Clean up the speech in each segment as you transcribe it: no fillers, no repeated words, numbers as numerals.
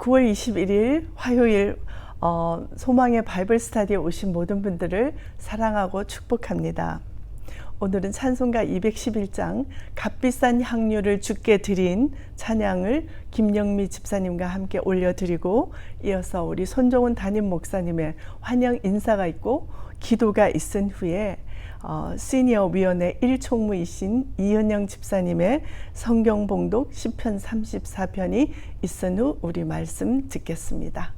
9월 21일 화요일 소망의 바이블 스터디에 오신 모든 분들을 사랑하고 축복합니다. 오늘은 찬송가 211장 값비싼 향유를 주께 드린 찬양을 김영미 집사님과 함께 올려드리고, 이어서 우리 손종훈 담임 목사님의 환영 인사가 있고 기도가 있은 후에 시니어 위원회 1총무이신 이은영 집사님의 성경 봉독 시편 34편이 있은 후 우리 말씀 듣겠습니다.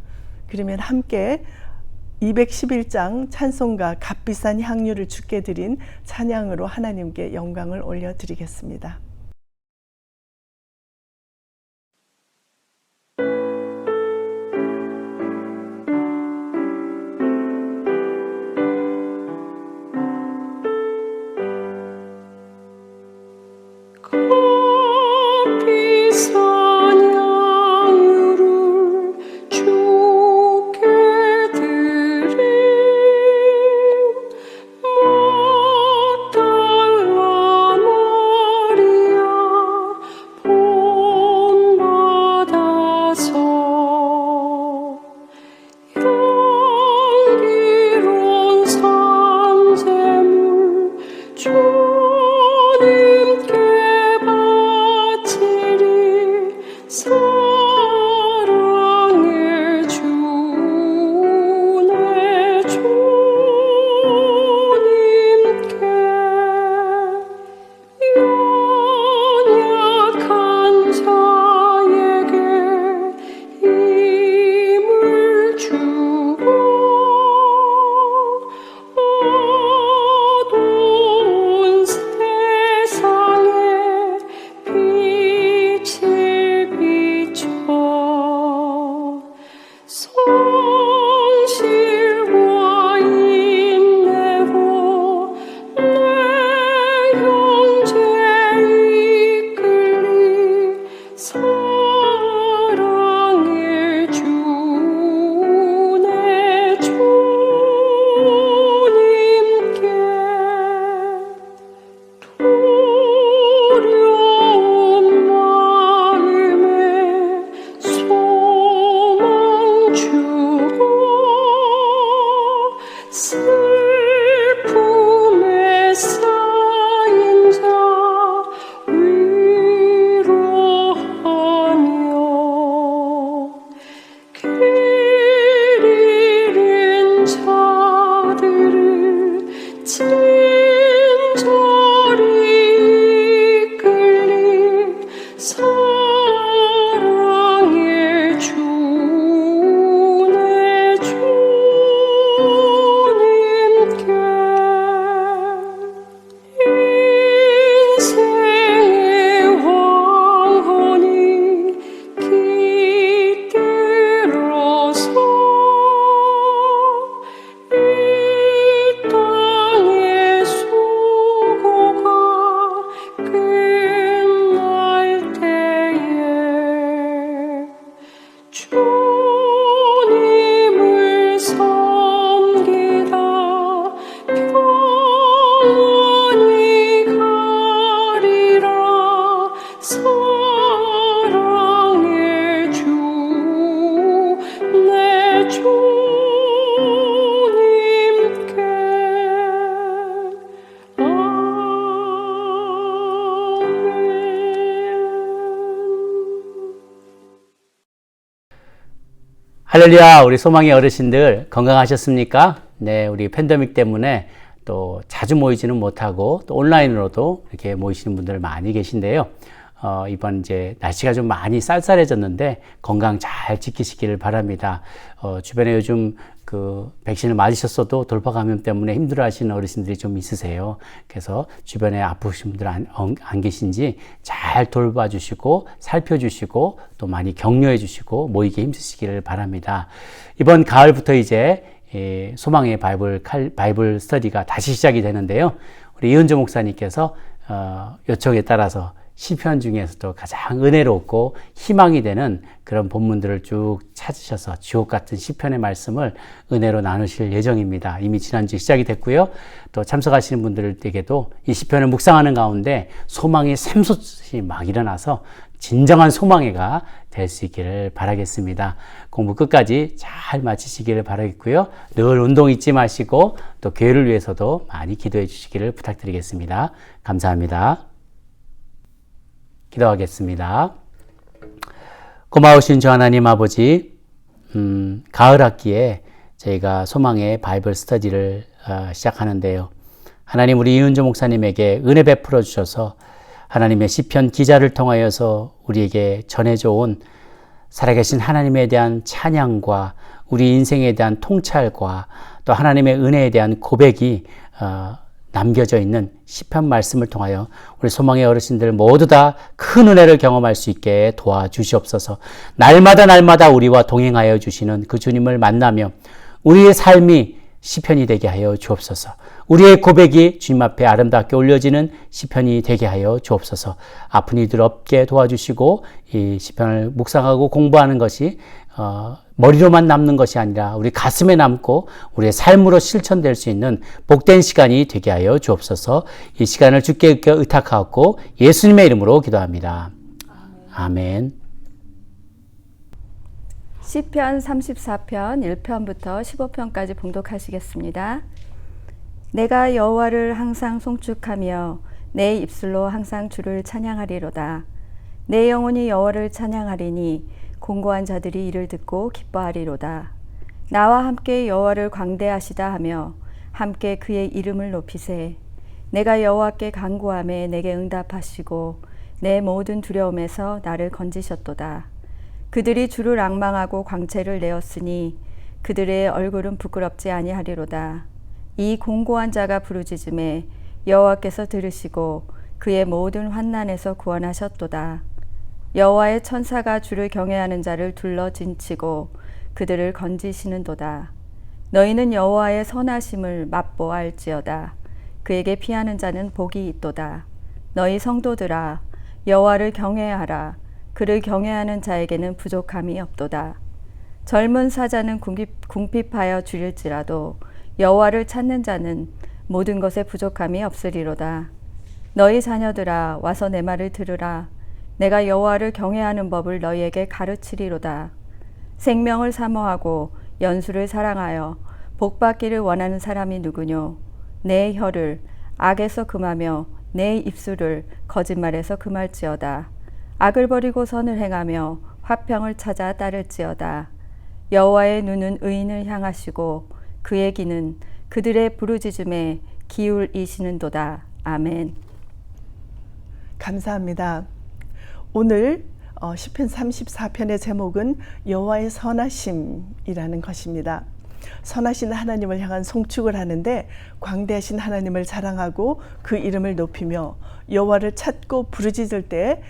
그러면 함께 211장 찬송가 값비싼 향유를 주께 드린 찬양으로 하나님께 영광을 올려드리겠습니다. 할렐루야, 우리 소망의 어르신들 건강하셨습니까? 네, 우리 팬데믹 때문에 또 자주 모이지는 못하고 또 온라인으로도 이렇게 모이시는 분들 많이 계신데요. 이번 이제 날씨가 좀 많이 쌀쌀해졌는데 건강 잘 지키시기를 바랍니다. 주변에 요즘 그 백신을 맞으셨어도 돌파 감염 때문에 힘들어하시는 어르신들이 좀 있으세요. 그래서 주변에 아프신 분들 안 계신지 잘 돌봐주시고 살펴주시고 또 많이 격려해 주시고 모이기 힘쓰시기를 바랍니다. 이번 가을부터 이제 소망의 바이블 스터디가 다시 시작이 되는데요. 우리 이은조 목사님께서 요청에 따라서 시편 중에서도 가장 은혜롭고 희망이 되는 그런 본문들을 쭉 찾으셔서 주옥 같은 시편의 말씀을 은혜로 나누실 예정입니다. 이미 지난주 시작이 됐고요. 또 참석하시는 분들에게도 이 시편을 묵상하는 가운데 소망이 샘솟이 막 일어나서 진정한 소망회가 될 수 있기를 바라겠습니다. 공부 끝까지 잘 마치시기를 바라겠고요. 늘 운동 잊지 마시고 또 교회를 위해서도 많이 기도해 주시기를 부탁드리겠습니다. 감사합니다. 기도하겠습니다. 고마우신 주 하나님 아버지, 가을 학기에 저희가 소망의 바이블 스터디를 시작하는데요. 하나님, 우리 이은주 목사님에게 은혜 베풀어 주셔서 하나님의 시편 기자를 통하여서 우리에게 전해져 온 살아계신 하나님에 대한 찬양과 우리 인생에 대한 통찰과 또 하나님의 은혜에 대한 고백이 남겨져 있는 시편 말씀을 통하여 우리 소망의 어르신들 모두 다 큰 은혜를 경험할 수 있게 도와주시옵소서. 날마다 우리와 동행하여 주시는 그 주님을 만나며 우리의 삶이 시편이 되게 하여 주옵소서. 우리의 고백이 주님 앞에 아름답게 올려지는 시편이 되게 하여 주옵소서. 아픈 이들 없게 도와주시고 이 시편을 묵상하고 공부하는 것이 머리로만 남는 것이 아니라 우리 가슴에 남고 우리의 삶으로 실천될 수 있는 복된 시간이 되게 하여 주옵소서. 이 시간을 주께 의탁하고 예수님의 이름으로 기도합니다. 아멘. 시편 34편 1편부터 15편까지 봉독하시겠습니다. 내가 여호와를 항상 송축하며 내 입술로 항상 주를 찬양하리로다. 내 영혼이 여호와를 찬양하리니 공고한 자들이 이를 듣고 기뻐하리로다. 나와 함께 여호와를 광대하시다 하며 함께 그의 이름을 높이세. 내가 여호와께 간구하매 내게 응답하시고 내 모든 두려움에서 나를 건지셨도다. 그들이 주를 앙망하고 광채를 내었으니 그들의 얼굴은 부끄럽지 아니하리로다. 이 공고한 자가 부르짖음에 여호와께서 들으시고 그의 모든 환난에서 구원하셨도다. 여호와의 천사가 주를 경외하는 자를 둘러 진치고 그들을 건지시는도다. 너희는 여호와의 선하심을 맛보아할지어다. 그에게 피하는 자는 복이 있도다. 너희 성도들아, 여호와를 경외하라. 그를 경외하는 자에게는 부족함이 없도다. 젊은 사자는 궁핍하여 줄일지라도 여호와를 찾는 자는 모든 것에 부족함이 없으리로다. 너희 자녀들아, 와서 내 말을 들으라. 내가 여호와를 경외하는 법을 너희에게 가르치리로다. 생명을 사모하고 연수를 사랑하여 복받기를 원하는 사람이 누구뇨? 내 혀를 악에서 금하며 내 입술을 거짓말에서 금할지어다. 악을 버리고 선을 행하며 화평을 찾아 따를지어다. 여호와의 눈은 의인을 향하시고 그의 귀는 그들의 부르짖음에 기울이시는도다. 아멘. 감사합니다. 오늘 시편 34편의 제목은 여호와의 선하심이라는 것입니다. 선하신 하나님을 향한 송축을 하는데 광대하신 하나님을 자랑하고 그 이름을 높이며 여호와를 찾고 부르짖을 때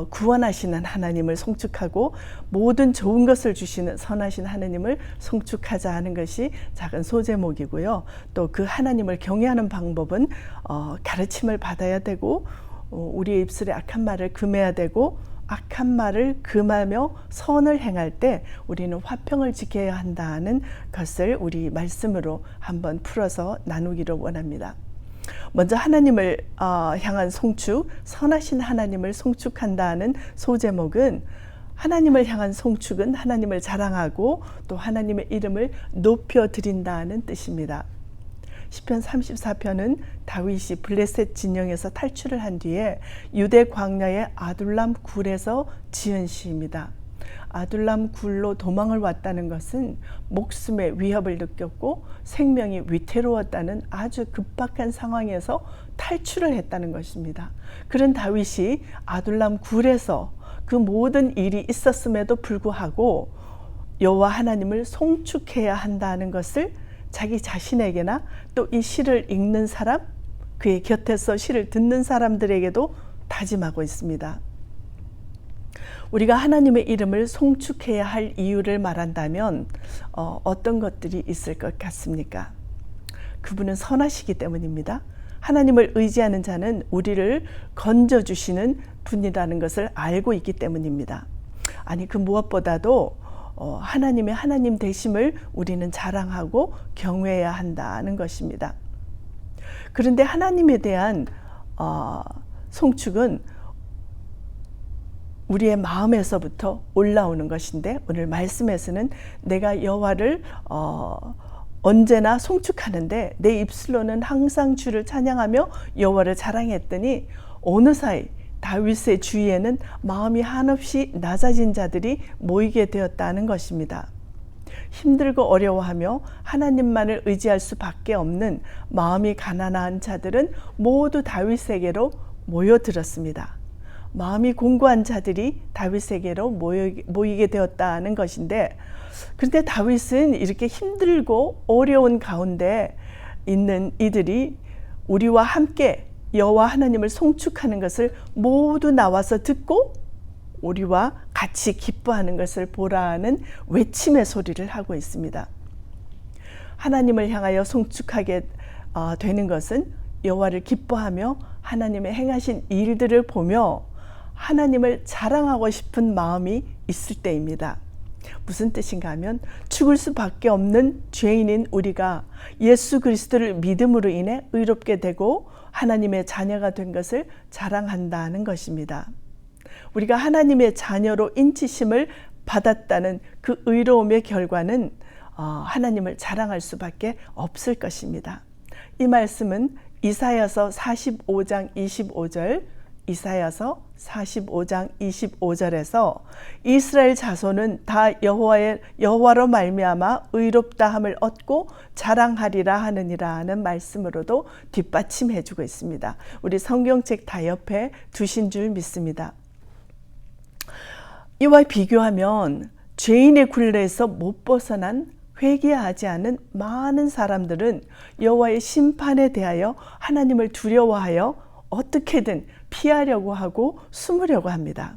구원하시는 하나님을 송축하고 모든 좋은 것을 주시는 선하신 하나님을 송축하자 하는 것이 작은 소제목이고요. 또 그 하나님을 경외하는 방법은 가르침을 받아야 되고 우리의 입술에 악한 말을 금해야 되고 악한 말을 금하며 선을 행할 때 우리는 화평을 지켜야 한다는 것을 우리 말씀으로 한번 풀어서 나누기를 원합니다. 먼저 하나님을 향한 송축, 선하신 하나님을 송축한다는 소제목은 하나님을 향한 송축은 하나님을 자랑하고 또 하나님의 이름을 높여드린다는 뜻입니다. 시편 34편은 다윗이 블레셋 진영에서 탈출을 한 뒤에 유대 광야의 아둘람 굴에서 지은 시입니다. 아둘람 굴로 도망을 왔다는 것은 목숨의 위협을 느꼈고 생명이 위태로웠다는 아주 급박한 상황에서 탈출을 했다는 것입니다. 그런 다윗이 아둘람 굴에서 그 모든 일이 있었음에도 불구하고 여호와 하나님을 송축해야 한다는 것을 자기 자신에게나 또 이 시를 읽는 사람, 그의 곁에서 시를 듣는 사람들에게도 다짐하고 있습니다. 우리가 하나님의 이름을 송축해야 할 이유를 말한다면 어떤 것들이 있을 것 같습니까? 그분은 선하시기 때문입니다. 하나님을 의지하는 자는 우리를 건져주시는 분이라는 것을 알고 있기 때문입니다. 아니, 그 무엇보다도 하나님의 하나님 되심을 우리는 자랑하고 경외해야 한다는 것입니다. 그런데 하나님에 대한 송축은 우리의 마음에서부터 올라오는 것인데, 오늘 말씀에서는 내가 여호와를 언제나 송축하는데 내 입술로는 항상 주를 찬양하며 여호와를 자랑했더니 어느 사이 다윗의 주위에는 마음이 한없이 낮아진 자들이 모이게 되었다는 것입니다. 힘들고 어려워하며 하나님만을 의지할 수밖에 없는 마음이 가난한 자들은 모두 다윗에게로 모여들었습니다. 마음이 공고한 자들이 다윗에게로 모이게 되었다는 것인데, 그런데 다윗은 이렇게 힘들고 어려운 가운데 있는 이들이 우리와 함께 여호와 하나님을 송축하는 것을 모두 나와서 듣고 우리와 같이 기뻐하는 것을 보라는 외침의 소리를 하고 있습니다. 하나님을 향하여 송축하게 되는 것은 여호와를 기뻐하며 하나님의 행하신 일들을 보며 하나님을 자랑하고 싶은 마음이 있을 때입니다. 무슨 뜻인가 하면 죽을 수밖에 없는 죄인인 우리가 예수 그리스도를 믿음으로 인해 의롭게 되고 하나님의 자녀가 된 것을 자랑한다는 것입니다. 우리가 하나님의 자녀로 인치심을 받았다는 그 의로움의 결과는 하나님을 자랑할 수밖에 없을 것입니다. 이 말씀은 이사야서 45장 25절, 이사야서 45장 25절에서 이스라엘 자손은 다 여호와로 말미암아 의롭다함을 얻고 자랑하리라 하느니라는 말씀으로도 뒷받침해 주고 있습니다. 우리 성경책 다 옆에 두신 줄 믿습니다. 이와 비교하면 죄인의 굴레에서 못 벗어난 회개하지 않은 많은 사람들은 여호와의 심판에 대하여 하나님을 두려워하여 어떻게든 피하려고 하고 숨으려고 합니다.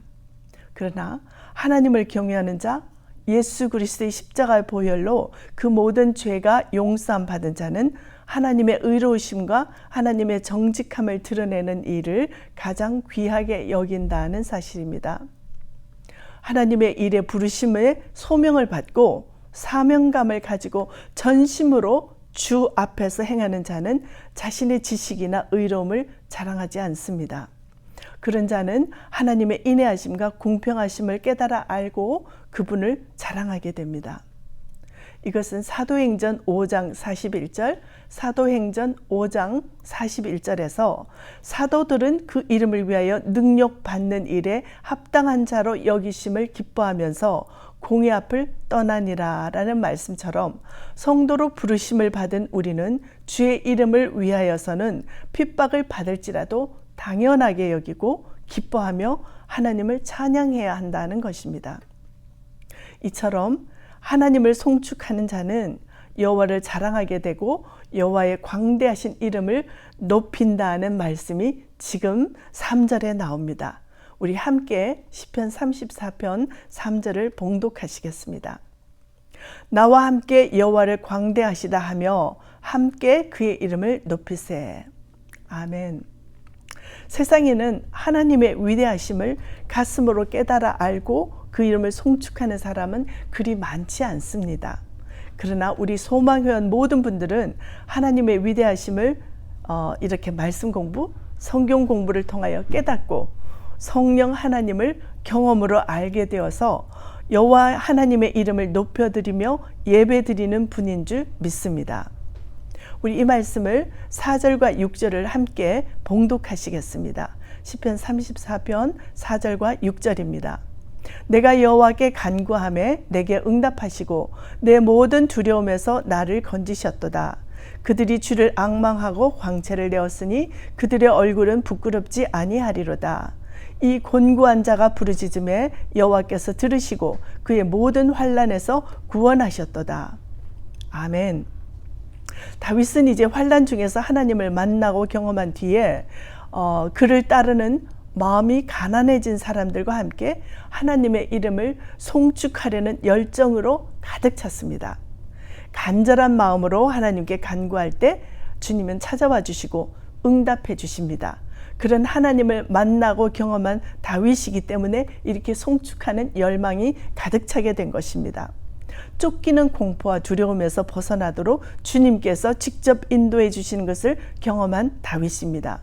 그러나 하나님을 경외하는 자, 예수 그리스도의 십자가의 보혈로 그 모든 죄가 용서함 받은 자는 하나님의 의로우심과 하나님의 정직함을 드러내는 일을 가장 귀하게 여긴다는 사실입니다. 하나님의 일에 부르심의 소명을 받고 사명감을 가지고 전심으로 주 앞에서 행하는 자는 자신의 지식이나 의로움을 자랑하지 않습니다. 그런 자는 하나님의 인애하심과 공평하심을 깨달아 알고 그분을 자랑하게 됩니다. 이것은 사도행전 5장 41절, 사도행전 5장 41절에서 사도들은 그 이름을 위하여 능력받는 일에 합당한 자로 여기심을 기뻐하면서 공의 앞을 떠나니라 라는 말씀처럼 성도로 부르심을 받은 우리는 주의 이름을 위하여서는 핍박을 받을지라도 당연하게 여기고 기뻐하며 하나님을 찬양해야 한다는 것입니다. 이처럼 하나님을 송축하는 자는 여호와를 자랑하게 되고 여호와의 광대하신 이름을 높인다는 말씀이 지금 3절에 나옵니다. 우리 함께 시편 34편 3절을 봉독하시겠습니다. 나와 함께 여호와를 광대하시다 하며 함께 그의 이름을 높이세. 아멘. 세상에는 하나님의 위대하심을 가슴으로 깨달아 알고 그 이름을 송축하는 사람은 그리 많지 않습니다. 그러나 우리 소망회원 모든 분들은 하나님의 위대하심을 이렇게 말씀 공부, 성경 공부를 통하여 깨닫고 성령 하나님을 경험으로 알게 되어서 여호와 하나님의 이름을 높여드리며 예배드리는 분인 줄 믿습니다. 우리 이 말씀을 4절과 6절을 함께 봉독하시겠습니다. 시편 34편 4절과 6절입니다. 내가 여호와께 간구하매 내게 응답하시고 내 모든 두려움에서 나를 건지셨도다. 그들이 주를 앙망하고 광채를 내었으니 그들의 얼굴은 부끄럽지 아니하리로다. 이 곤고한 자가 부르짖음에 여호와께서 들으시고 그의 모든 환난에서 구원하셨도다. 아멘. 다윗은 이제 환난 중에서 하나님을 만나고 경험한 뒤에 그를 따르는 마음이 가난해진 사람들과 함께 하나님의 이름을 송축하려는 열정으로 가득 찼습니다. 간절한 마음으로 하나님께 간구할 때 주님은 찾아와 주시고 응답해 주십니다. 그런 하나님을 만나고 경험한 다윗이기 때문에 이렇게 송축하는 열망이 가득 차게 된 것입니다. 쫓기는 공포와 두려움에서 벗어나도록 주님께서 직접 인도해 주시는 것을 경험한 다윗입니다.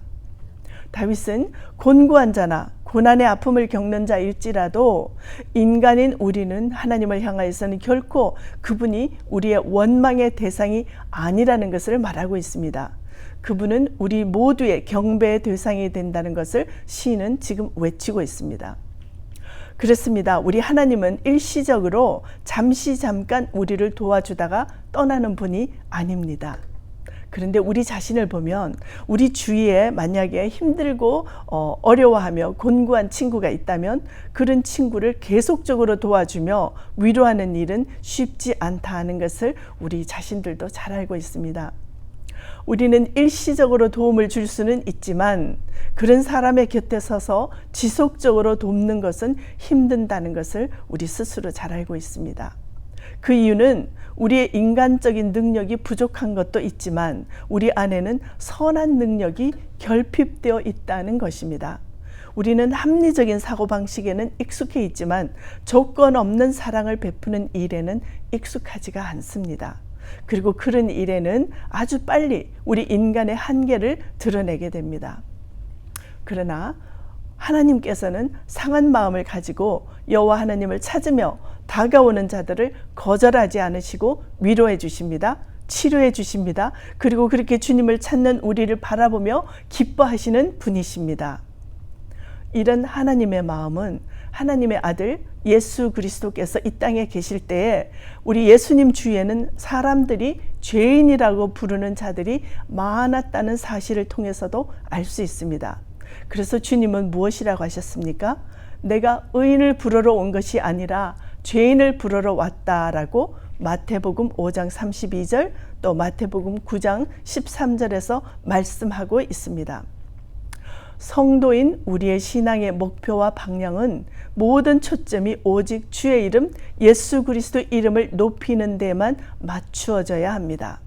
다윗은 곤고한 자나 고난의 아픔을 겪는 자일지라도 인간인 우리는 하나님을 향하여서는 결코 그분이 우리의 원망의 대상이 아니라는 것을 말하고 있습니다. 그분은 우리 모두의 경배의 대상이 된다는 것을 시인은 지금 외치고 있습니다. 그렇습니다. 우리 하나님은 일시적으로 잠깐 우리를 도와주다가 떠나는 분이 아닙니다. 그런데 우리 자신을 보면 우리 주위에 만약에 힘들고 어려워하며 곤고한 친구가 있다면 그런 친구를 계속적으로 도와주며 위로하는 일은 쉽지 않다 하는 것을 우리 자신들도 잘 알고 있습니다. 우리는 일시적으로 도움을 줄 수는 있지만 그런 사람의 곁에 서서 지속적으로 돕는 것은 힘든다는 것을 우리 스스로 잘 알고 있습니다. 그 이유는 우리의 인간적인 능력이 부족한 것도 있지만 우리 안에는 선한 능력이 결핍되어 있다는 것입니다. 우리는 합리적인 사고방식에는 익숙해 있지만 조건 없는 사랑을 베푸는 일에는 익숙하지가 않습니다. 그리고 그런 일에는 아주 빨리 우리 인간의 한계를 드러내게 됩니다. 그러나 하나님께서는 상한 마음을 가지고 여호와 하나님을 찾으며 다가오는 자들을 거절하지 않으시고 위로해 주십니다. 치료해 주십니다. 그리고 그렇게 주님을 찾는 우리를 바라보며 기뻐하시는 분이십니다. 이런 하나님의 마음은 하나님의 아들 예수 그리스도께서 이 땅에 계실 때에 우리 예수님 주위에는 사람들이 죄인이라고 부르는 자들이 많았다는 사실을 통해서도 알 수 있습니다. 그래서 주님은 무엇이라고 하셨습니까? 내가 의인을 부르러 온 것이 아니라 죄인을 부르러 왔다라고 마태복음 5장 32절 또 마태복음 9장 13절에서 말씀하고 있습니다. 성도인 우리의 신앙의 목표와 방향은 모든 초점이 오직 주의 이름 예수 그리스도 이름을 높이는 데만 맞추어져야 합니다.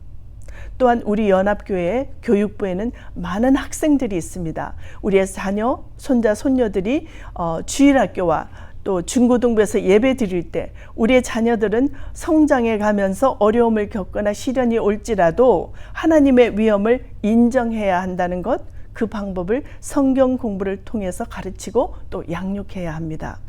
또한 우리 연합교회 교육부에는 많은 학생들이 있습니다. 우리의 자녀, 손자, 손녀들이 주일학교와 또 중고등부에서 예배 드릴 때 우리의 자녀들은 성장해 가면서 어려움을 겪거나 시련이 올지라도 하나님의 위엄을 인정해야 한다는 것, 그 방법을 성경 공부를 통해서 가르치고 또 양육해야 합니다.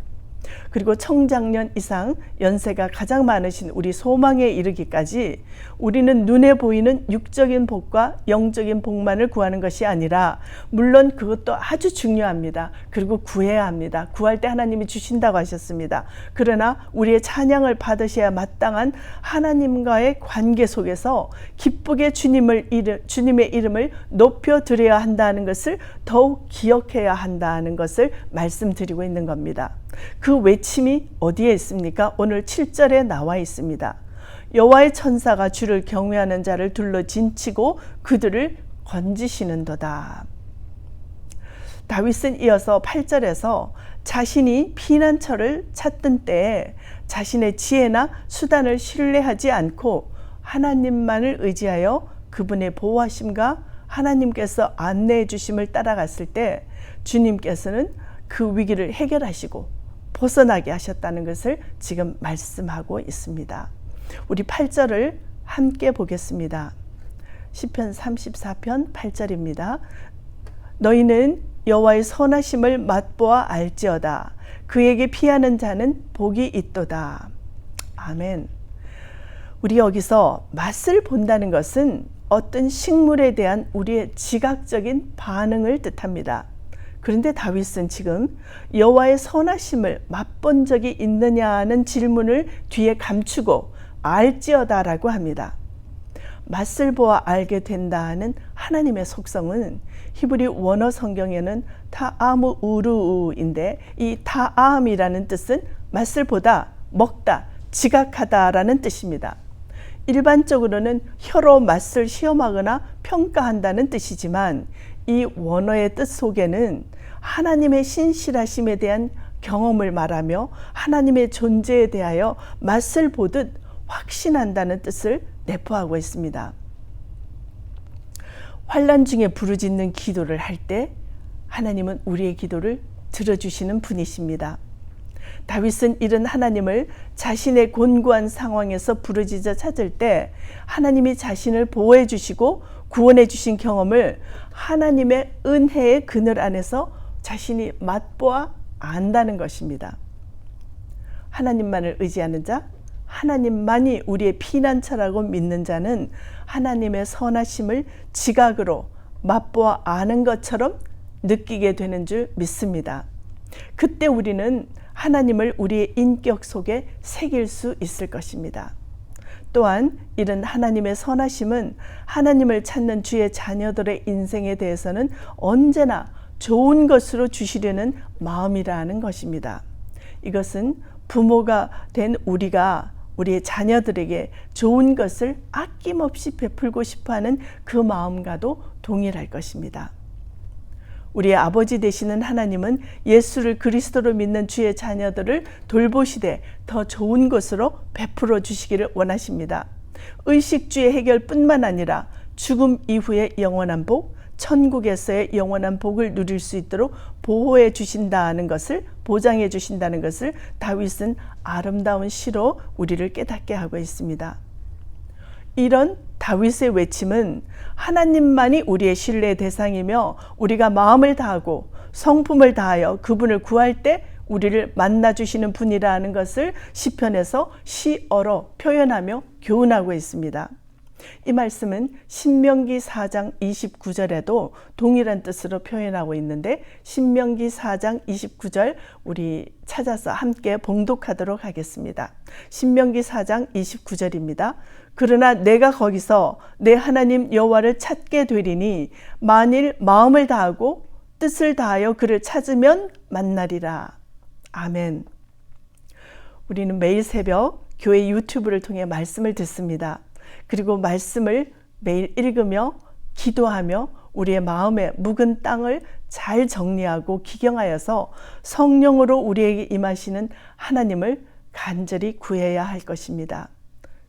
그리고 청장년 이상 연세가 가장 많으신 우리 소망에 이르기까지 우리는 눈에 보이는 육적인 복과 영적인 복만을 구하는 것이 아니라 물론 그것도 아주 중요합니다. 그리고 구해야 합니다. 구할 때 하나님이 주신다고 하셨습니다. 그러나 우리의 찬양을 받으셔야 마땅한 하나님과의 관계 속에서 기쁘게 주님의 이름을 높여드려야 한다는 것을 더욱 기억해야 한다는 것을 말씀드리고 있는 겁니다. 그 외침이 어디에 있습니까? 오늘 7절에 나와 있습니다. 여호와의 천사가 주를 경외하는 자를 둘러 진치고 그들을 건지시는도다. 다윗은 이어서 8절에서 자신이 피난처를 찾던 때에 자신의 지혜나 수단을 신뢰하지 않고 하나님만을 의지하여 그분의 보호하심과 하나님께서 안내해 주심을 따라갔을 때 주님께서는 그 위기를 해결하시고 벗어나게 하셨다는 것을 지금 말씀하고 있습니다. 우리 8절을 함께 보겠습니다. 시편 34편 8절입니다. 너희는 여호와의 선하심을 맛보아 알지어다. 그에게 피하는 자는 복이 있도다. 아멘. 우리 여기서 맛을 본다는 것은 어떤 식물에 대한 우리의 지각적인 반응을 뜻합니다. 그런데 다윗은 지금 여호와의 선하심을 맛본 적이 있느냐는 질문을 뒤에 감추고 알지어다라고 합니다. 맛을 보아 알게 된다는 하나님의 속성은 히브리 원어 성경에는 타아무 우루인데 이 타암이라는 뜻은 맛을 보다, 먹다, 지각하다라는 뜻입니다. 일반적으로는 혀로 맛을 시험하거나 평가한다는 뜻이지만 이 원어의 뜻 속에는 하나님의 신실하심에 대한 경험을 말하며 하나님의 존재에 대하여 맛을 보듯 확신한다는 뜻을 내포하고 있습니다. 환난 중에 부르짖는 기도를 할 때 하나님은 우리의 기도를 들어주시는 분이십니다. 다윗은 이런 하나님을 자신의 곤고한 상황에서 부르짖어 찾을 때 하나님이 자신을 보호해 주시고 구원해 주신 경험을 하나님의 은혜의 그늘 안에서 자신이 맛보아 안다는 것입니다. 하나님만을 의지하는 자, 하나님만이 우리의 피난처라고 믿는 자는 하나님의 선하심을 지각으로 맛보아 아는 것처럼 느끼게 되는 줄 믿습니다. 그때 우리는 하나님을 우리의 인격 속에 새길 수 있을 것입니다. 또한 이런 하나님의 선하심은 하나님을 찾는 주의 자녀들의 인생에 대해서는 언제나 좋은 것으로 주시려는 마음이라는 것입니다. 이것은 부모가 된 우리가 우리의 자녀들에게 좋은 것을 아낌없이 베풀고 싶어하는 그 마음과도 동일할 것입니다. 우리의 아버지 되시는 하나님은 예수를 그리스도로 믿는 주의 자녀들을 돌보시되 더 좋은 것으로 베풀어 주시기를 원하십니다. 의식주의 해결뿐만 아니라 죽음 이후의 영원한 복, 천국에서의 영원한 복을 누릴 수 있도록 보호해 주신다는 것을, 보장해 주신다는 것을 다윗은 아름다운 시로 우리를 깨닫게 하고 있습니다. 이런 다윗의 외침은 하나님만이 우리의 신뢰의 대상이며 우리가 마음을 다하고 성품을 다하여 그분을 구할 때 우리를 만나주시는 분이라는 것을 시편에서 시어로 표현하며 교훈하고 있습니다. 이 말씀은 신명기 4장 29절에도 동일한 뜻으로 표현하고 있는데 신명기 4장 29절 우리 찾아서 함께 봉독하도록 하겠습니다. 신명기 4장 29절입니다. 그러나 내가 거기서 내 하나님 여호와를 찾게 되리니 만일 마음을 다하고 뜻을 다하여 그를 찾으면 만나리라. 아멘. 우리는 매일 새벽 교회 유튜브를 통해 말씀을 듣습니다. 그리고 말씀을 매일 읽으며 기도하며 우리의 마음의 묵은 땅을 잘 정리하고 기경하여서 성령으로 우리에게 임하시는 하나님을 간절히 구해야 할 것입니다.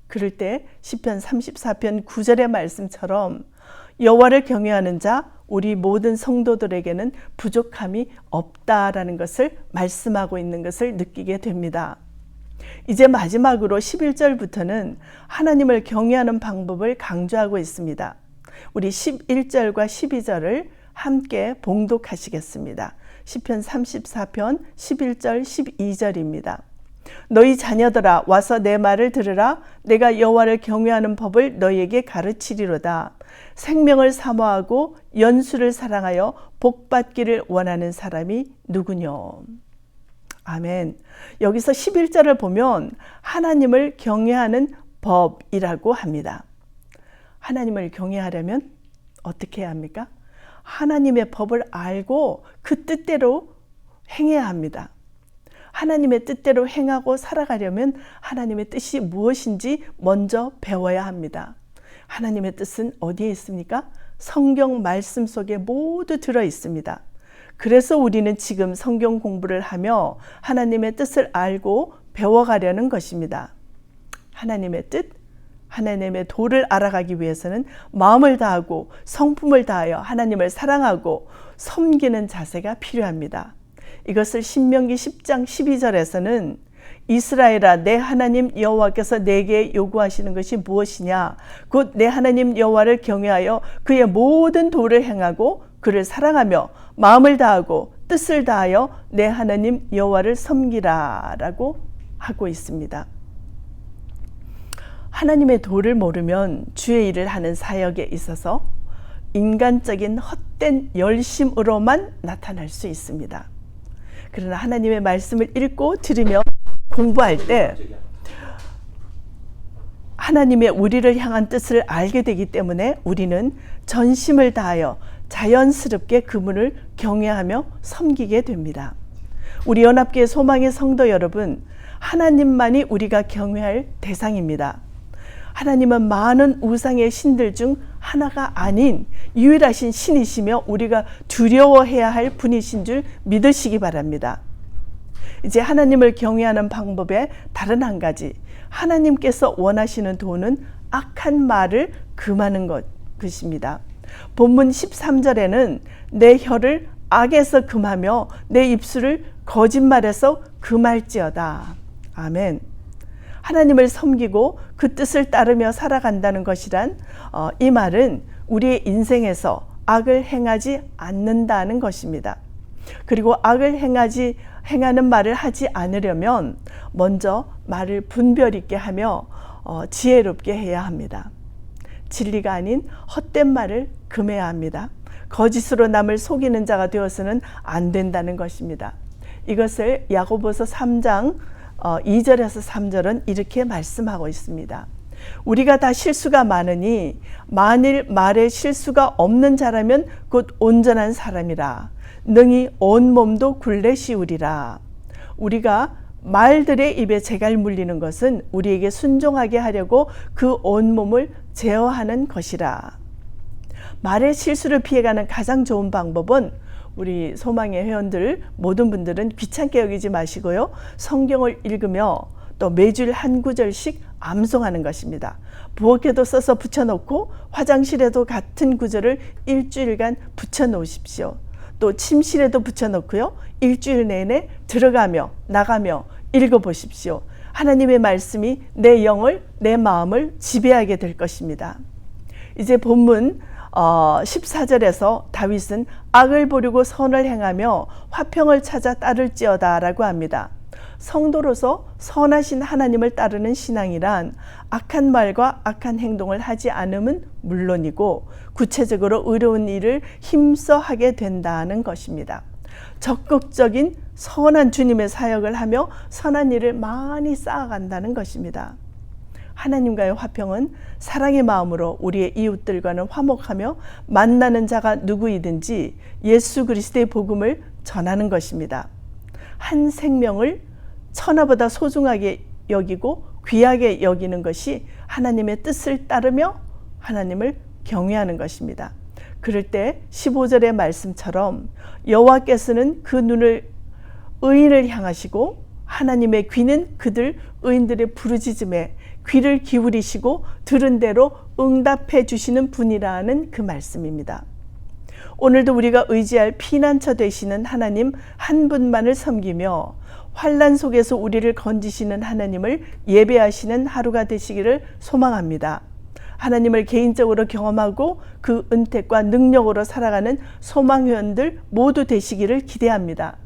그럴 때 시편 34편 9절의 말씀처럼 여호와를 경외하는 자 우리 모든 성도들에게는 부족함이 없다라는 것을 말씀하고 있는 것을 느끼게 됩니다. 이제 마지막으로 11절부터는 하나님을 경외하는 방법을 강조하고 있습니다. 우리 11절과 12절을 함께 봉독하시겠습니다. 시편 34편 11절 12절입니다. 너희 자녀들아 와서 내 말을 들으라. 내가 여호와를 경외하는 법을 너희에게 가르치리로다. 생명을 사모하고 연수를 사랑하여 복받기를 원하는 사람이 누구뇨. 아멘. 여기서 11절을 보면 하나님을 경외하는 법이라고 합니다. 하나님을 경외하려면 어떻게 해야 합니까? 하나님의 법을 알고 그 뜻대로 행해야 합니다. 하나님의 뜻대로 행하고 살아가려면 하나님의 뜻이 무엇인지 먼저 배워야 합니다. 하나님의 뜻은 어디에 있습니까? 성경 말씀 속에 모두 들어 있습니다. 그래서 우리는 지금 성경 공부를 하며 하나님의 뜻을 알고 배워가려는 것입니다. 하나님의 뜻, 하나님의 도를 알아가기 위해서는 마음을 다하고 성품을 다하여 하나님을 사랑하고 섬기는 자세가 필요합니다. 이것을 신명기 10장 12절에서는 이스라엘아 내 하나님 여호와께서 내게 요구하시는 것이 무엇이냐 곧 내 하나님 여호와를 경외하여 그의 모든 도를 행하고 그를 사랑하며 마음을 다하고 뜻을 다하여 내 하나님 여호와를 섬기라 라고 하고 있습니다. 하나님의 도를 모르면 주의 일을 하는 사역에 있어서 인간적인 헛된 열심으로만 나타날 수 있습니다. 그러나 하나님의 말씀을 읽고 들으며 공부할 때 하나님의 우리를 향한 뜻을 알게 되기 때문에 우리는 전심을 다하여 자연스럽게 그분을 경외하며 섬기게 됩니다. 우리 연합교회 소망의 성도 여러분, 하나님만이 우리가 경외할 대상입니다. 하나님은 많은 우상의 신들 중 하나가 아닌 유일하신 신이시며 우리가 두려워해야 할 분이신 줄 믿으시기 바랍니다. 이제 하나님을 경외하는 방법의 다른 한 가지, 하나님께서 원하시는 도는 악한 말을 금하는 것입니다. 본문 13절에는 내 혀를 악에서 금하며 내 입술을 거짓말에서 금할지어다. 아멘. 하나님을 섬기고 그 뜻을 따르며 살아간다는 것이란 이 말은 우리의 인생에서 악을 행하지 않는다는 것입니다. 그리고 악을 행하는 말을 하지 않으려면 먼저 말을 분별 있게 하며 지혜롭게 해야 합니다. 진리가 아닌 헛된 말을 금해야 합니다. 거짓으로 남을 속이는 자가 되어서는 안 된다는 것입니다. 이것을 야고보서 3장 2절에서 3절은 이렇게 말씀하고 있습니다. 우리가 다 실수가 많으니 만일 말에 실수가 없는 자라면 곧 온전한 사람이라 능히 온 몸도 굴레 씌우리라. 우리가 말들의 입에 재갈 물리는 것은 우리에게 순종하게 하려고 그 온몸을 제어하는 것이라. 말의 실수를 피해가는 가장 좋은 방법은 우리 소망의 회원들 모든 분들은 귀찮게 여기지 마시고요. 성경을 읽으며 또 매주일 한 구절씩 암송하는 것입니다. 부엌에도 써서 붙여놓고 화장실에도 같은 구절을 일주일간 붙여놓으십시오. 또 침실에도 붙여놓고요. 일주일 내내 들어가며 나가며 읽어보십시오. 하나님의 말씀이 내 영을 내 마음을 지배하게 될 것입니다. 이제 본문 14절에서 다윗은 악을 버리고 선을 행하며 화평을 찾아 따를지어다 라고 합니다. 성도로서 선하신 하나님을 따르는 신앙이란 악한 말과 악한 행동을 하지 않음은 물론이고 구체적으로 의로운 일을 힘써 하게 된다는 것입니다. 적극적인 선한 주님의 사역을 하며 선한 일을 많이 쌓아간다는 것입니다. 하나님과의 화평은 사랑의 마음으로 우리의 이웃들과는 화목하며 만나는 자가 누구이든지 예수 그리스도의 복음을 전하는 것입니다. 한 생명을 천하보다 소중하게 여기고 귀하게 여기는 것이 하나님의 뜻을 따르며 하나님을 경외하는 것입니다. 그럴 때 15절의 말씀처럼 여호와께서는 그 눈을 의인을 향하시고 하나님의 귀는 그들 의인들의 부르짖음에 귀를 기울이시고 들은 대로 응답해 주시는 분이라는 그 말씀입니다. 오늘도 우리가 의지할 피난처 되시는 하나님 한 분만을 섬기며 환난 속에서 우리를 건지시는 하나님을 예배하시는 하루가 되시기를 소망합니다. 하나님을 개인적으로 경험하고 그 은택과 능력으로 살아가는 소망회원들 모두 되시기를 기대합니다.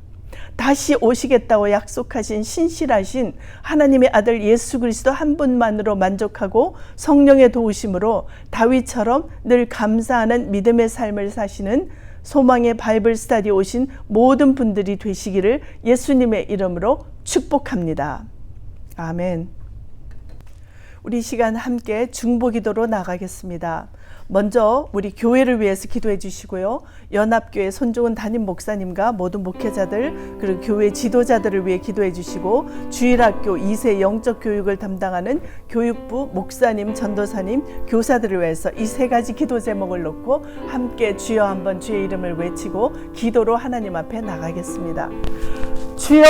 다시 오시겠다고 약속하신 신실하신 하나님의 아들 예수 그리스도 한 분만으로 만족하고 성령의 도우심으로 다윗처럼 늘 감사하는 믿음의 삶을 사시는 소망의 바이블 스터디 오신 모든 분들이 되시기를 예수님의 이름으로 축복합니다. 아멘. 우리 시간 함께 중보기도로 나가겠습니다. 먼저 우리 교회를 위해서 기도해 주시고요. 연합교회 손종은 담임 목사님과 모든 목회자들 그리고 교회 지도자들을 위해 기도해 주시고 주일학교 2세 영적 교육을 담당하는 교육부 목사님, 전도사님, 교사들을 위해서 이 세 가지 기도 제목을 놓고 함께 주여 한번 주의 이름을 외치고 기도로 하나님 앞에 나가겠습니다. 주여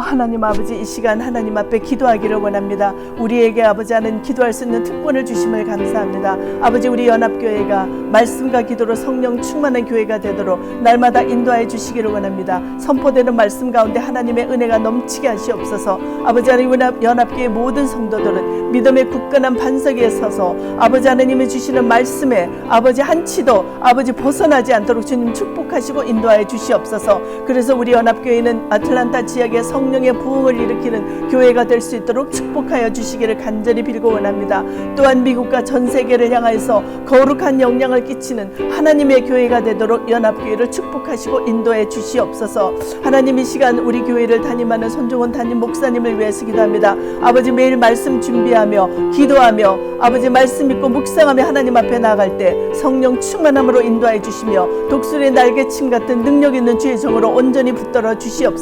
하나님 아버지 이 시간 하나님 앞에 기도하기를 원합니다. 우리에게 아버지 하는 기도할 수 있는 특권을 주심을 감사합니다. 아버지 우리 연합교회가 말씀과 기도로 성령 충만한 교회가 되도록 날마다 인도하여 주시기를 원합니다. 선포되는 말씀 가운데 하나님의 은혜가 넘치게 하시옵소서. 아버지 하나님 연합교회 모든 성도들은 믿음의 굳건한 반석에 서서 아버지 하나님이 주시는 말씀에 아버지 한치도 아버지 벗어나지 않도록 주님 축복하시고 인도하여 주시옵소서. 그래서 우리 연합교회는 아틀란타 지역의 성령의 부흥을 일으키는 교회가 될 수 있도록 축복하여 주시기를 간절히 빌고 원합니다. 또한 미국과 전 세계를 향하여서 거룩한 영향을 끼치는 하나님의 교회가 되도록 연합교회를 축복하시고 인도해 주시옵소서. 하나님 이 시간 우리 교회를 담임하는 손종원 담임 목사님을 위해서 기도합니다. 아버지 매일 말씀 준비하며 기도하며 아버지 말씀 믿고 묵상하며 하나님 앞에 나아갈 때 성령 충만함으로 인도해 주시며 독수리의 날개침 같은 능력 있는 주의 종으로 온전히 붙들어 주시옵소서.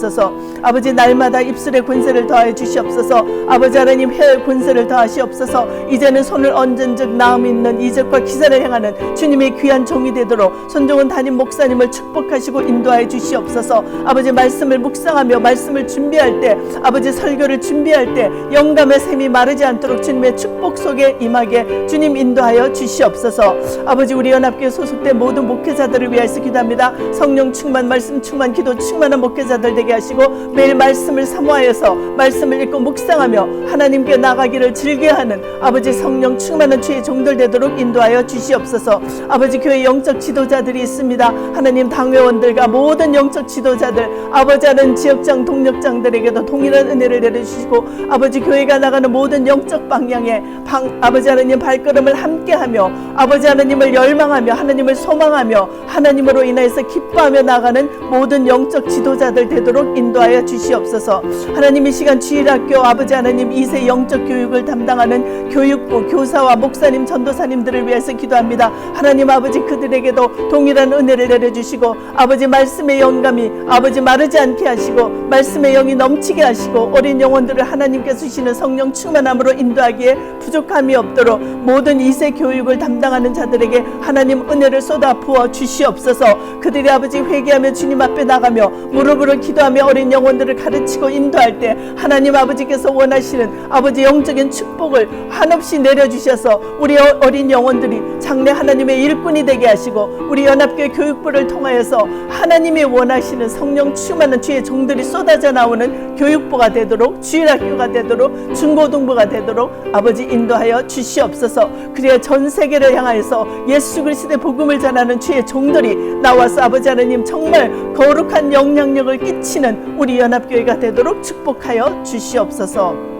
아버지 날마다 입술의 권세를 더하여 주시옵소서. 아버지 하나님 혀의 권세를 더하시옵소서. 이제는 손을 얹은 즉 나음 있는 이적과 기사를 행하는 주님의 귀한 종이 되도록 손종은 담임 목사님을 축복하시고 인도하여 주시옵소서. 아버지 말씀을 묵상하며 말씀을 준비할 때 아버지 설교를 준비할 때 영감의 샘이 마르지 않도록 주님의 축복 속에 임하게 주님 인도하여 주시옵소서. 아버지 우리 연합교회 소속된 모든 목회자들을 위하여서 기도합니다. 성령 충만 말씀 충만 기도 충만한 목회자들 되게 하시고 매일 말씀을 사모하여서 말씀을 읽고 묵상하며 하나님께 나가기를 즐겨하는 아버지 성령 충만한 주의 종들 되도록 인도하여 주시옵소서. 아버지 교회 영적 지도자들이 있습니다. 하나님 당회원들과 모든 영적 지도자들 아버지 하는 지역장 동력장들에게도 동일한 은혜를 내려주시고 아버지 교회가 나가는 모든 영적 방향에 아버지 하나님 발걸음을 함께하며 아버지 하나님을 열망하며 하나님을 소망하며 하나님으로 인하여서 기뻐하며 나가는 모든 영적 지도자들 되도록 인도하여 주시옵소서. 하나님 이 시간 주일학교 아버지 하나님 2세 영적 교육을 담당하는 교육부 교사와 목사님 전도사님들을 위해서 기도합니다. 하나님 아버지 그들에게도 동일한 은혜를 내려주시고 아버지 말씀의 영감이 아버지 마르지 않게 하시고 말씀의 영이 넘치게 하시고 어린 영혼들을 하나님께서 주시는 성령 충만함으로 인도하기에 부족함이 없도록 모든 2세 교육을 담당하는 자들에게 하나님 은혜를 쏟아 부어 주시옵소서. 그들이 아버지 회개하며 주님 앞에 나가며 무릎으로 기도하며 어린 영혼들을 가르치고 인도할 때 하나님 아버지께서 원하시는 아버지 영적인 축복을 한없이 내려주셔서 우리 어린 영혼들이 장래 하나님의 일꾼이 되게 하시고 우리 연합교회 교육부를 통하여서 하나님이 원하시는 성령 충만한 주의 종들이 쏟아져 나오는 교육부가 되도록 주일학교가 되도록 중고등부가 되도록 아버지 인도하여 주시옵소서. 그래야 전 세계를 향하여서 예수 그리스도의 복음을 전하는 주의 종들이 나와서 아버지 하나님 정말 거룩한 영향력을 끼치는 우리 연합교회가 되도록 축복하여 주시옵소서.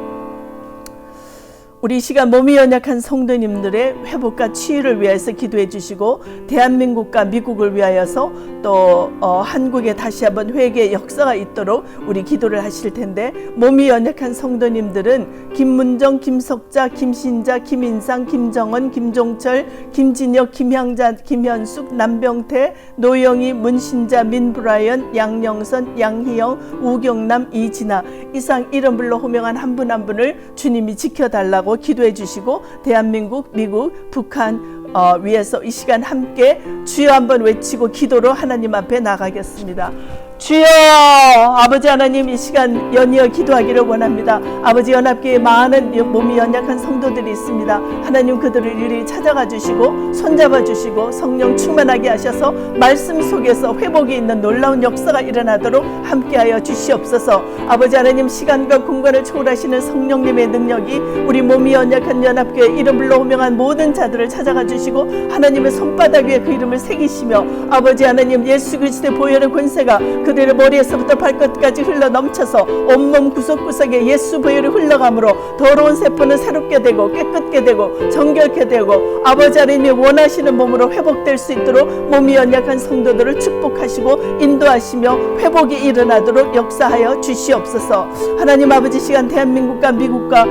우리 이 시간 몸이 연약한 성도님들의 회복과 치유를 위해서 기도해 주시고 대한민국과 미국을 위하여서 또 한국에 다시 한번 회개의 역사가 있도록 우리 기도를 하실 텐데 몸이 연약한 성도님들은 김문정, 김석자, 김신자, 김인상, 김정은, 김종철, 김진혁, 김향자, 김현숙, 남병태, 노영희, 문신자, 민브라이언, 양영선, 양희영, 우경남, 이진아 이상 이름별로 호명한 한 분 한 분을 주님이 지켜달라고 기도해 주시고 대한민국, 미국, 북한 위해서 이 시간 함께 주여 한번 외치고 기도로 하나님 앞에 나가겠습니다. 주여 아버지 하나님 이 시간 연이어 기도하기를 원합니다. 아버지 연합교회에 많은 몸이 연약한 성도들이 있습니다. 하나님 그들을 일일이 찾아가 주시고 손잡아 주시고 성령 충만하게 하셔서 말씀 속에서 회복이 있는 놀라운 역사가 일어나도록 함께하여 주시옵소서. 아버지 하나님 시간과 공간을 초월하시는 성령님의 능력이 우리 몸이 연약한 연합교회 이름으로 호명한 모든 자들을 찾아가 주시고 하나님의 손바닥 위에 그 이름을 새기시며 아버지 하나님 예수 그리스도의 보혈의 권세가 그들의 머리에서부터 발끝까지 흘러 넘쳐서 온몸 구석구석에 예수 보혈이 흘러가므로 더러운 세포는 새롭게 되고 깨끗게 되고 정결케 되고 아버지 하나님이 원하시는 몸으로 회복될 수 있도록 몸이 연약한 성도들을 축복하시고 인도하시며 회복이 일어나도록 역사하여 주시옵소서. 하나님 아버지 시간 대한민국과 미국과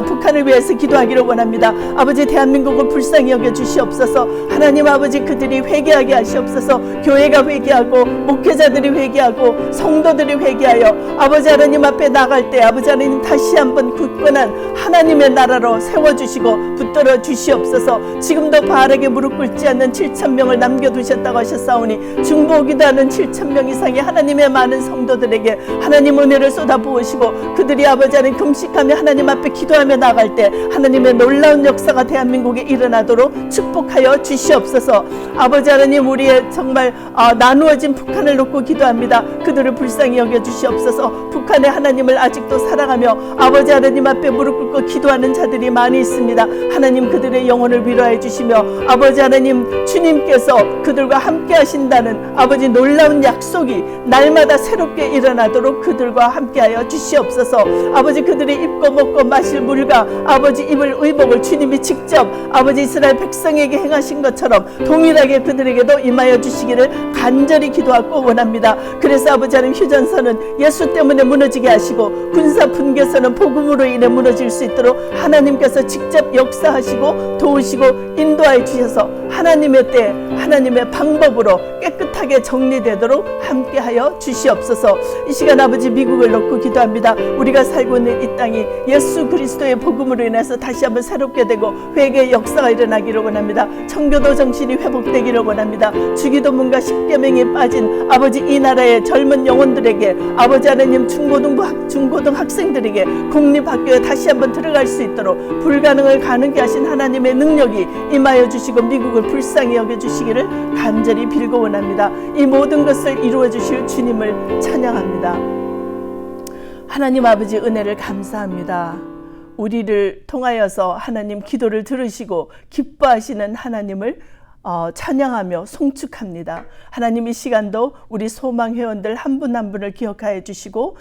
북한을 위해서 기도하기를 원합니다. 아버지 대한민국을 불쌍히 여겨 주시옵소서. 하나님 아버지 그들이 회개하게 하시옵소서. 교회가 회개하고 목회자들이 회개하고 성도들이 회개하여 아버지 하나님 앞에 나갈 때 아버지 하나님 다시 한번 굳건한 하나님의 나라로 세워주시고 붙들어 주시옵소서. 지금도 바알에게 무릎 꿇지 않는 7,000명을 남겨두셨다고 하셨사오니 중보기도 하는 7,000명 이상의 하나님의 많은 성도들에게 하나님 은혜를 쏟아부으시고 그들이 아버지 하나님 금식하며 하나님 앞에 기도하며 나갈 때 하나님의 놀라운 역사가 대한민국에 일어나도록 축복하여 주시옵소서. 아버지 하나님 우리의 정말 나누어진 북한을 놓고 기도합니다. 그들을 불쌍히 여겨 주시옵소서. 북한의 하나님을 아직도 사랑하며 아버지 하나님 앞에 무릎 꿇고 기도하는 자들이 많이 있습니다. 하나님 그들의 영혼을 위로해 주시며 아버지 하나님 주님께서 그들과 함께 하신다는 아버지 놀라운 약속이 날마다 새롭게 일어나도록 그들과 함께하여 주시옵소서. 아버지 그들이 입고 먹고 마실 물과 아버지 입을 의복을 주님이 직접 아버지 이스라엘 백성에게 행하신 것처럼 동일하게 그들에게도 임하여 주시기를 간절히 기도하고 원합니다. 그래서 아버지 하나님 휴전선은 예수 때문에 무너지게 하시고 군사 분계선은 복음으로 인해 무너질 수 있도록 하나님께서 직접 역사하시고 도우시고 인도하여 주셔서 하나님의 때 하나님의 방법으로 깨끗하게 정리되도록 함께하여 주시옵소서. 이 시간 아버지 미국을 놓고 기도합니다. 우리가 살고 있는 이 땅이 예수 그리스도의 복음으로 인해서 다시 한번 새롭게 되고 회개의 역사가 일어나기를 원합니다. 청교도 정신이 회복되기를 원합니다. 주기도문과 십계명에 빠진 아버지 이 나라의 젊은 영혼들에게 아버지 하나님 중고등 학생들에게 국립학교에 다시 한번 들어갈 수 있도록 불가능을 가능케 하신 하나님의 능력이 임하여 주시고 미국을 불쌍히 여겨 주시기를 간절히 빌고 원합니다. 하시다가 이 모든 것을 이루어 주실 주님을 찬양합니다. 하나님 아버지 은혜를 감사합니다. 우리를 통하여서 하나님 기도를 들으시고 기뻐하시는 하나님을 찬양하며 송축합니다. 하나님 이 시간도 우리 소망 회원들 한 분 한 분을 기억하여 주시고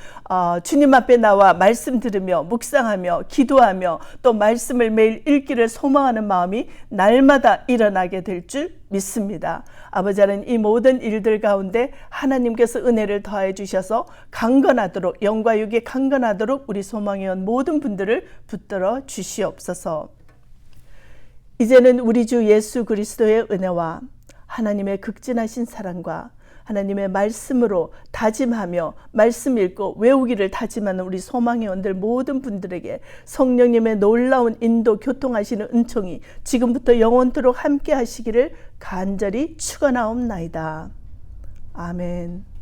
주님 앞에 나와 말씀 들으며 묵상하며 기도하며 또 말씀을 매일 읽기를 소망하는 마음이 날마다 일어나게 될 줄 믿습니다. 아버지 하나님 이 모든 일들 가운데 하나님께서 은혜를 더해 주셔서 강건하도록 영과 육에 강건하도록 우리 소망 회원 모든 분들을 붙들어 주시옵소서. 이제는 우리 주 예수 그리스도의 은혜와 하나님의 극진하신 사랑과 하나님의 말씀으로 다짐하며 말씀 읽고 외우기를 다짐하는 우리 소망회원들 모든 분들에게 성령님의 놀라운 인도 교통하시는 은총이 지금부터 영원토록 함께 하시기를 간절히 축원하옵나이다. 아멘.